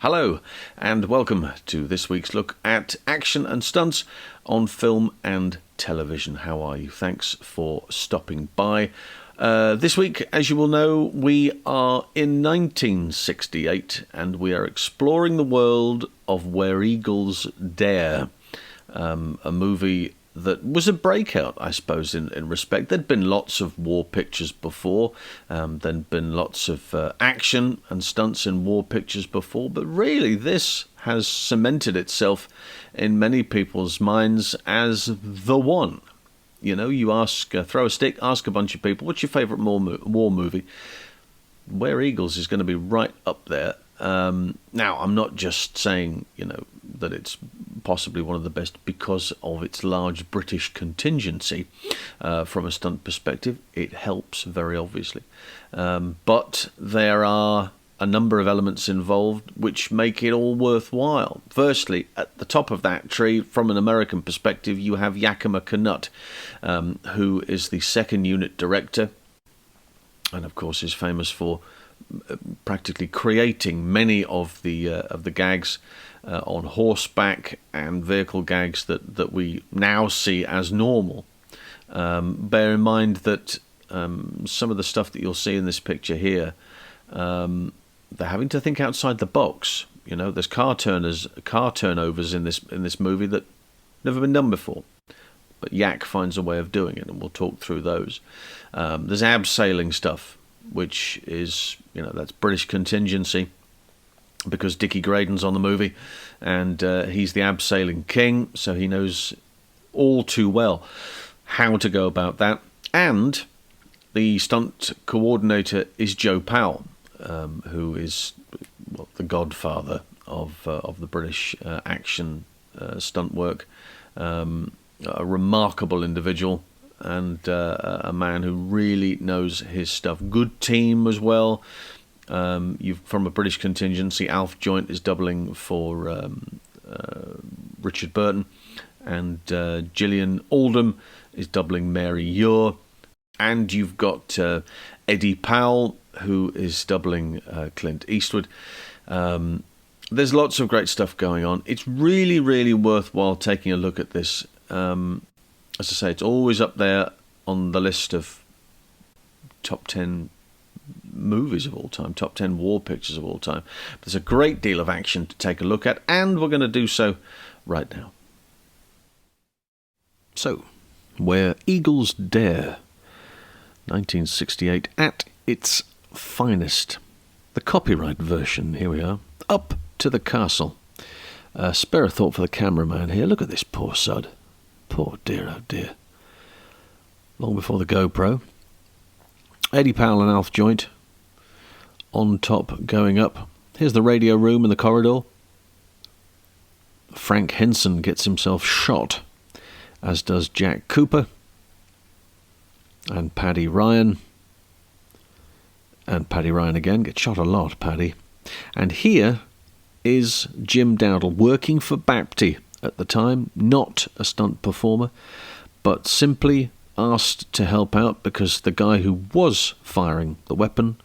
Hello, and welcome to this week's look at action and stunts on film and television. How are you? Thanks for stopping by. This week, as you will know, we are in 1968, and we are exploring the world of Where Eagles Dare, a movie that was a breakout, I suppose, in respect. There'd been lots of war pictures before. There'd been lots of action and stunts in war pictures before. But really, this has cemented itself in many people's minds as the one. You know, you ask, throw a stick, ask a bunch of people, what's your favourite war movie? Where Eagles is going to be right up there. Now, I'm not just saying, that it's possibly one of the best because of its large British contingency. From a stunt perspective, it helps very obviously. But there are a number of elements involved which make it all worthwhile. Firstly, at the top of that tree, from an American perspective, you have YAKIMA CANUTT, who is the second unit director, and of course is famous for practically creating many of the gags on horseback and vehicle gags that we now see as normal. Bear in mind that some of the stuff that you'll see in this picture here, they're having to think outside the box. There's car turnovers in this movie that never been done before, but Yak finds a way of doing it, and we'll talk through those. There's abseiling stuff, which is, that's British contingency, because Dickie Graydon's on the movie, and he's the abseiling king, so he knows all too well how to go about that. And the stunt coordinator is Joe Powell, who is the godfather of the British action stunt work. A remarkable individual, and a man who really knows his stuff. Good team as well. From a British contingency, Alf Joint is doubling for Richard Burton, and Gillian Oldham is doubling Mary Ure, and you've got Eddie Powell, who is doubling Clint Eastwood. There's lots of great stuff going on. It's really, really worthwhile taking a look at this. As I say, it's always up there on the list of top 10 movies of all time, top 10 war pictures of all time. There's a great deal of action to take a look at, and we're going to do so right now. So, Where Eagles Dare, 1968 at its finest. The copyright version, here we are. Up to the castle. Spare a thought for the cameraman here. Look at this poor sod. Poor dear, oh dear. Long before the GoPro. Eddie Powell and Alf Joint on top, going up. Here's the radio room in the corridor. Frank Henson gets himself shot, as does Jack Cooper and Paddy Ryan. And Paddy Ryan again gets shot a lot, Paddy. And here is Jim Dowdle, working for Bapty at the time, not a stunt performer, but simply asked to help out because the guy who was firing the weapon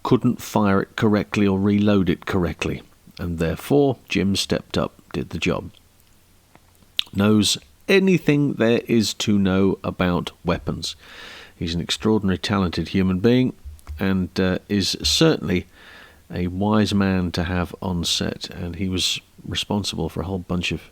couldn't fire it correctly or reload it correctly, and therefore Jim stepped up, did the job. Knows anything there is to know about weapons. He's an extraordinarily talented human being, and is certainly a wise man to have on set, and he was responsible for a whole bunch of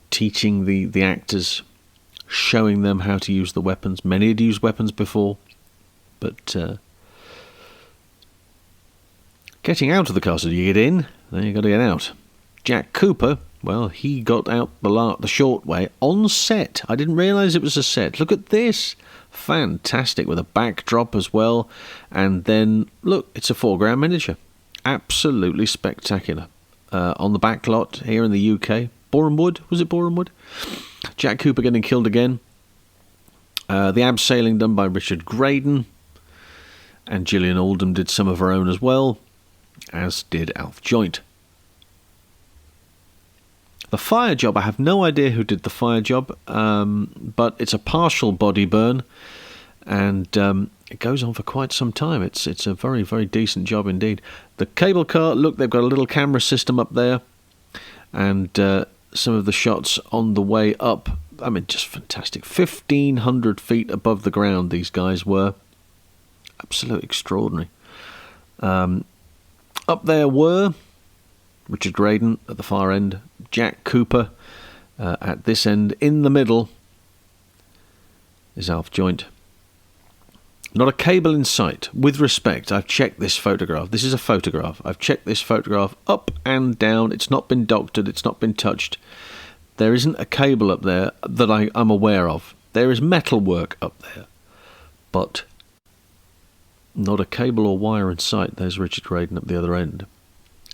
teaching the actors, showing them how to use the weapons. Many had used weapons before, but getting out of the castle, you get in, then you got to get out. Jack Cooper, well, he got out the short way on set. I didn't realise it was a set. Look at this. Fantastic, with a backdrop as well. And then, look, it's a foreground miniature. Absolutely spectacular. On the back lot here in the UK. Boreham Wood, was it Boreham Wood? Jack Cooper getting killed again. The abseiling done by Richard Graydon. And Gillian Oldham did some of her own as well, as did Alf Joint. The fire job, I have no idea who did the fire job, but it's a partial body burn, and it goes on for quite some time. It's a very, very decent job indeed. The cable car, look, they've got a little camera system up there, and some of the shots on the way up, I mean, just fantastic. 1,500 feet above the ground these guys were. Absolutely extraordinary. Up there were Richard Graydon at the far end, Jack Cooper at this end. In the middle is Alf Joint. Not a cable in sight. With respect, I've checked this photograph. This is a photograph. I've checked this photograph up and down. It's not been doctored. It's not been touched. There isn't a cable up there that I'm aware of. There is metalwork up there, but not a cable or wire in sight. There's Richard Graydon at the other end.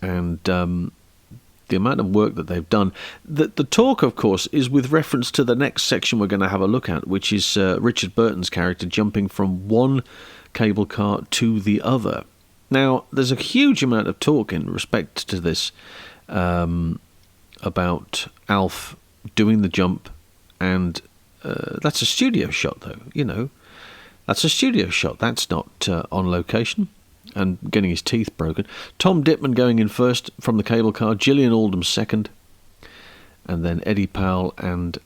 And the amount of work that they've done. The talk, of course, is with reference to the next section we're going to have a look at, which is Richard Burton's character jumping from one cable car to the other. Now, there's a huge amount of talk in respect to this about Alf doing the jump, and that's a studio shot, though, you know. That's a studio shot. That's not on location. And getting his teeth broken. Tom Dittman going in first from the cable car. Gillian Oldham second. And then Eddie Powell and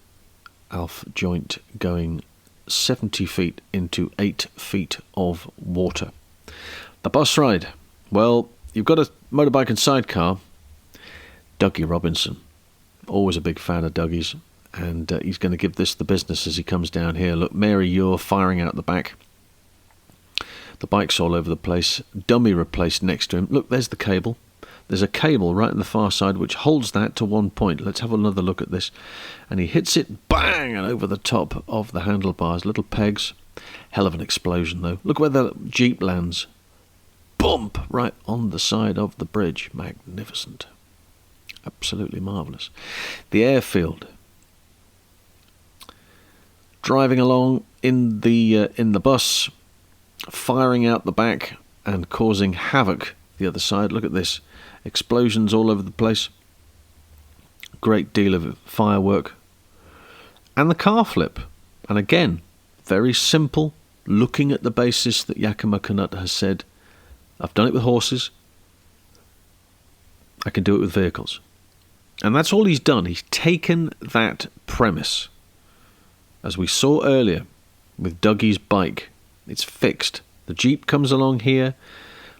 Alf Joint going 70 feet into 8 feet of water. The bus ride. Well, you've got a motorbike and sidecar. Dougie Robinson. Always a big fan of Dougie's. And he's going to give this the business as he comes down here. Look, Mary Ure firing out the back. The bike's all over the place. Dummy replaced next to him. Look, there's the cable. There's a cable right on the far side which holds that to one point. Let's have another look at this. And he hits it, bang, and over the top of the handlebars. Little pegs. Hell of an explosion, though. Look where the Jeep lands. Bump! Right on the side of the bridge. Magnificent. Absolutely marvellous. The airfield. Driving along in the bus, firing out the back and causing havoc the other side. Look at this. Explosions all over the place. Great deal of firework. And the car flip. And again, very simple, looking at the basis that Yakima Canutt has said, I've done it with horses, I can do it with vehicles. And that's all he's done. He's taken that premise. As we saw earlier with Dougie's bike, it's fixed. The Jeep comes along here.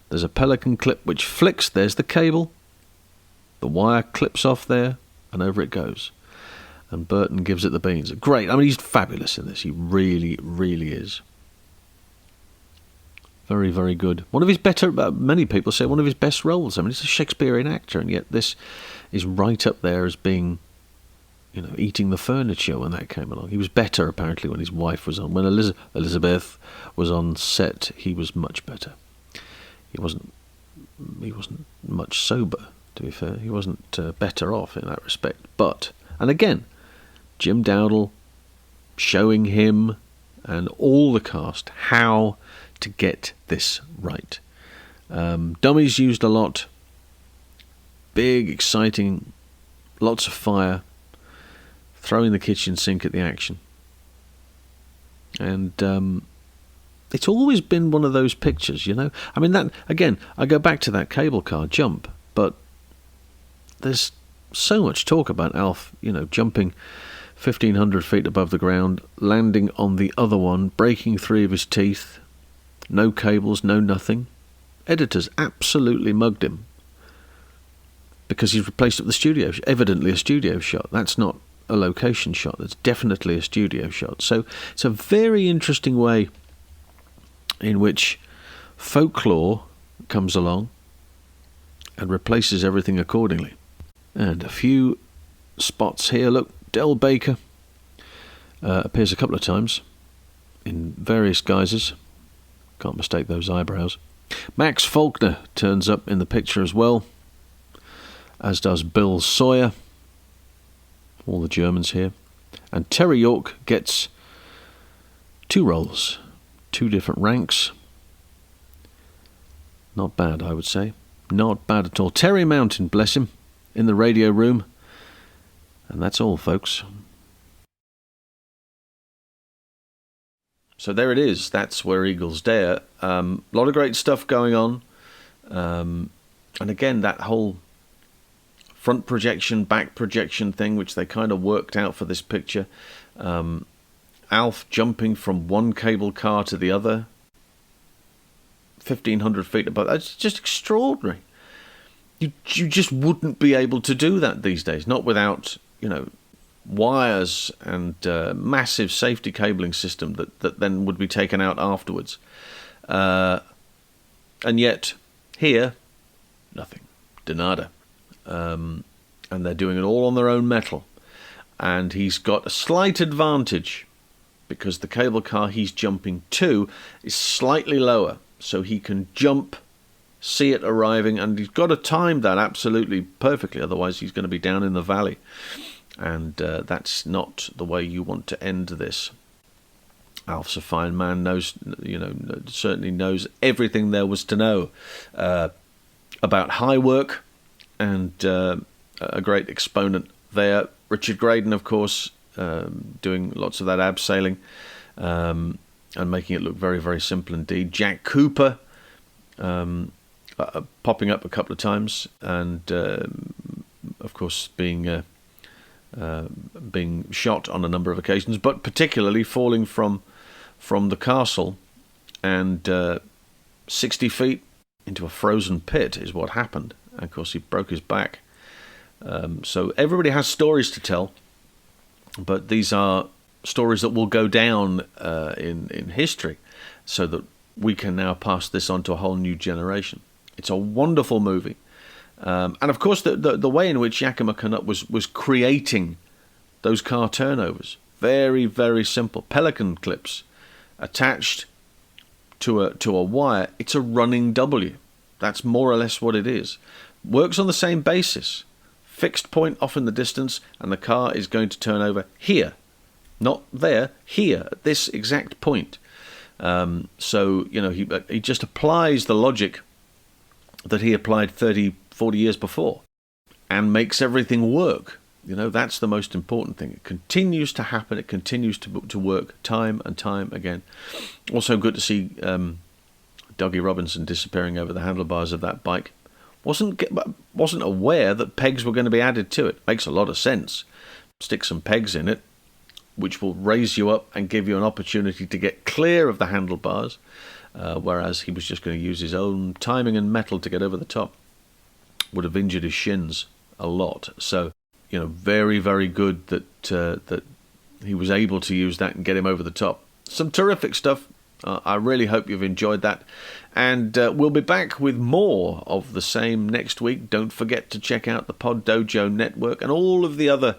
There's a Pelican clip which flicks. There's the cable. The wire clips off there, and over it goes. And Burton gives it the beans. Great. I mean, he's fabulous in this. He really, really is. Very, very good. One of his better, many people say one of his best roles. I mean, he's a Shakespearean actor, and yet this is right up there as being, you know, eating the furniture when that came along. He was better, apparently, when his wife was on. When Elizabeth was on set, he was much better. He wasn't much sober, to be fair. He wasn't better off in that respect. But, and again, Jim Dowdle showing him and all the cast how to get this right. Dummies used a lot. Big, exciting, lots of fire. Throwing the kitchen sink at the action. And it's always been one of those pictures, you know. I mean, that again, I go back to that cable car jump, but there's so much talk about Alf, you know, jumping 1,500 feet above the ground, landing on the other one, breaking 3 of his teeth, no cables, no nothing. Editors absolutely mugged him because he's replaced up the studio, evidently a studio shot. That's not a location shot. That's definitely a studio shot. So it's a very interesting way in which folklore comes along and replaces everything accordingly. And a few spots here. Look, Del Baker appears a couple of times in various guises. Can't mistake those eyebrows. Max Faulkner turns up in the picture as well, as does Bill Sawyer. All the Germans here. And Terry York gets 2 roles, 2 different ranks. Not bad, I would say. Not bad at all. Terry Mountain, bless him, in the radio room. And that's all, folks. So there it is. That's Where Eagles Dare. A lot of great stuff going on. And again, that whole front projection, back projection thing, which they kind of worked out for this picture. Alf jumping from one cable car to the other, 1,500 feet above. That's just extraordinary. You just wouldn't be able to do that these days, not without, wires and massive safety cabling system that then would be taken out afterwards. And yet, here, nothing. De nada. And they're doing it all on their own metal. And he's got a slight advantage because the cable car he's jumping to is slightly lower. So he can jump, see it arriving, and he's got to time that absolutely perfectly. Otherwise, he's going to be down in the valley. And that's not the way you want to end this. Alf's a fine man, certainly knows everything there was to know about high work, and a great exponent there. Richard Graydon, of course, doing lots of that abseiling and making it look very, very simple indeed. Jack Cooper popping up a couple of times, and of course being shot on a number of occasions, but particularly falling from the castle and 60 feet into a frozen pit is what happened. And of course, he broke his back. So everybody has stories to tell, but these are stories that will go down in history, so that we can now pass this on to a whole new generation. It's a wonderful movie. And of course, the way in which Yakima Canutt was creating those car turnovers, very, very simple. Pelican clips attached to a wire. It's a running W. That's more or less what it is. Works on the same basis. Fixed point off in the distance, and the car is going to turn over here. Not there, here, at this exact point. So, he just applies the logic that he applied 30, 40 years before, and makes everything work. That's the most important thing. It continues to happen. It continues to work time and time again. Also good to see Dougie Robinson disappearing over the handlebars of that bike. Wasn't aware that pegs were going to be added to it. Makes a lot of sense. Stick some pegs in it, which will raise you up and give you an opportunity to get clear of the handlebars, whereas he was just going to use his own timing and metal to get over the top. Would have injured his shins a lot. So, very, very good that he was able to use that and get him over the top. Some terrific stuff. I really hope you've enjoyed that. And we'll be back with more of the same next week. Don't forget to check out the Pod Dojo Network and all of the other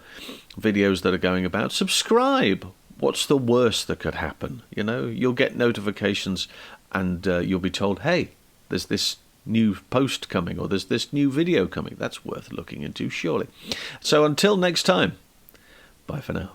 videos that are going about. Subscribe. What's the worst that could happen? You'll get notifications, and you'll be told, hey, there's this new post coming, or there's this new video coming. That's worth looking into, surely. So until next time, bye for now.